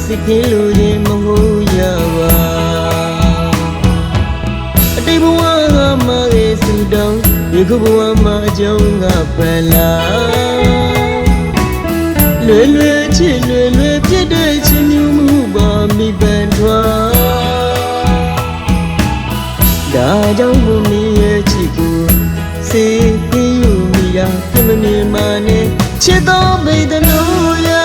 စိတ်ကင်းလို့ရင်မဟုတ်ရပါအတိတ်ဘဝကမှရဲ့စူတောင်းယခုဘဝမှာအကြောင်းကပလာလွယ်လွယ်ချစ်လွယ်လွယ်ပြည့်တဲ့ချစ်မျိုးမှုပါမိပန်ထွားဒါကြောင့်ဘုမီရဲ့ချစ်ကိုစေကင်းယူမိရာပြမမြင်မှနဲ့ချစ်တော်မိတ်တို့ရာ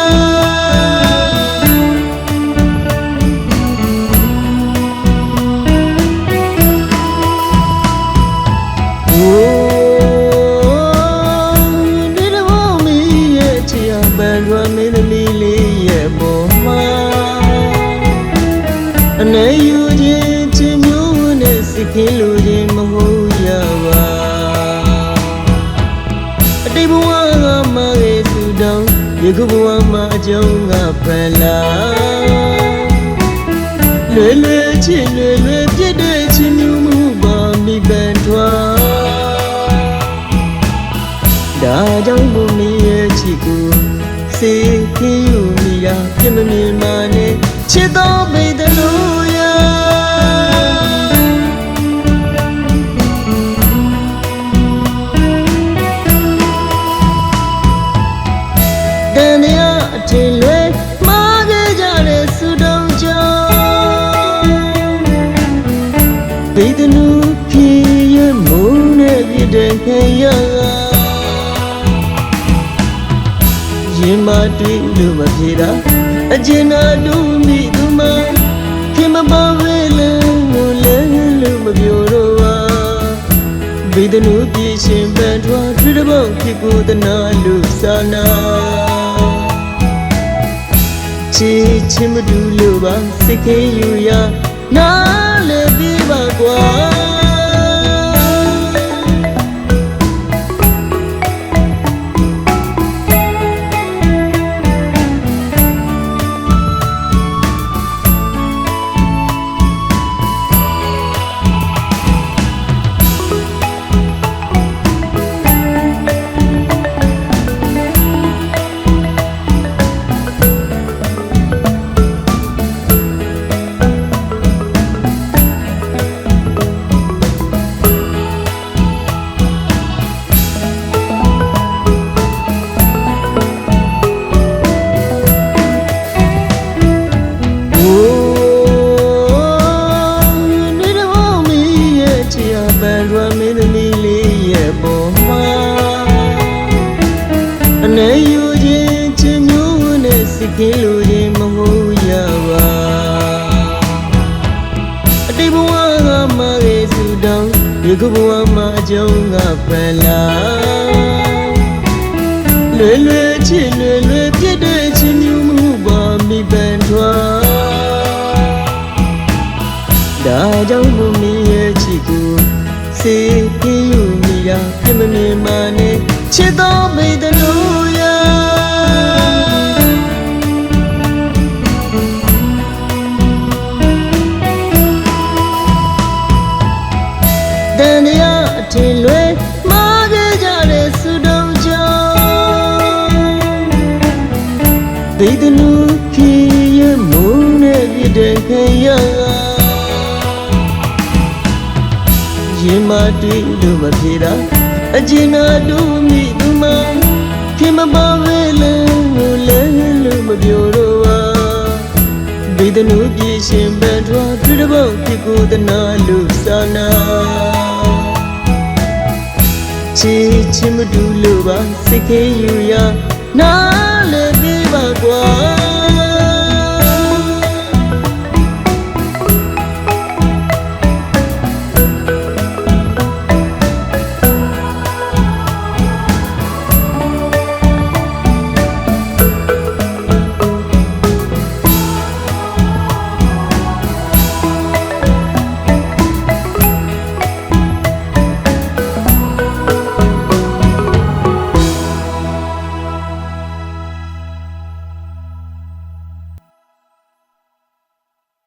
ဘန်ရွာမင်းသမီးလေးရဲ့ပေါ်မှာအနေယူခြင်းချစ်မျိုးနဲ့စိတ်ကင်းလို့ခြင်းမဟုတ်ရပါအတိတ်ဘဝကမှရဲ့သူတောင်းယခုဘဝမှာအကြောင်းကဖန်လာလွယ်လွယ်ချစ်လွယ်လွယ်ပြည့်တဲ့ချစ်မျိုးမှုပါမိပန်ထွားဒါကြောင့်ဘုမီရဲ့ချစ်ကိုစေကင်းယူမိရာပြမမြင်မှနဲ့ချစ်တော်မိတ်တို့ရာတန်တရားအထင်လွဲမှားခဲ့ကြတဲ့စုတုံးကြောင့်ဗိဒနုဖြစ်ရမုန်းနဲ့ပြတဲ့ခေရရင်မတွေ့လို့မပြေတာအကျဉ်းနာတို့မိသူမခင်မပါဝဲလန်းလို့လဲလို့မပြောတော့ပါဗေဒနုပြည့်ရှင်ပန်ထွားတွေ့တဲ့ဘောင်ဖြစ်ကိုတနာလို့စာနာချစ်ချင်မတူလို့ပါစိတ်ခင်ယူရနားလဲပြပါကွာဘန်ရွာမင်းသမီးလေးရဲ့ပေါ်မှာအနေယူခြင်းချစ်မျိုးနဲ့စိတ်ကင်းလို့ခြင်းမဟုတ်ရပါအတိတ်ဘဝကမှရဲ့စူတောင်းယခုဘဝမှာအကြောင်းကဖန်လာလွယ်လွယ်ချစ်လွယ်လွယ်ပြည့်တဲ့ချစ်မျိုးမှုပါမိပန်ထွားဒါကြောင့်ဘုမီရဲ့ချစ်ကိုစေကင်းယူမိရာပြမမြင်မှနဲ့ချစ်တော်မိတ်တို့ရာတန်တရားအထင်လွဲမှားခဲ့ကြတဲ့စုတုံးကြောင့်ဗေဒနုဖြစ်ရမုန်းနဲ့ပြတဲ့ခေရရင်မတွေ့လို့မပြေတာအကျဉ်းနာတို့မိသူမခင်မပါဝဲလန်းလို့လဲလို့မပြောတော့ပါဗေဒနုပြည့်ရှင်ပန်ထွားတွေ့တဲ့ဘောင်ဖြစ်ကိုတနာလို့စာနာချစ်ချင်မတူလို့ပါစိတ်ကင်းယူရနားလဲပြပါကွာ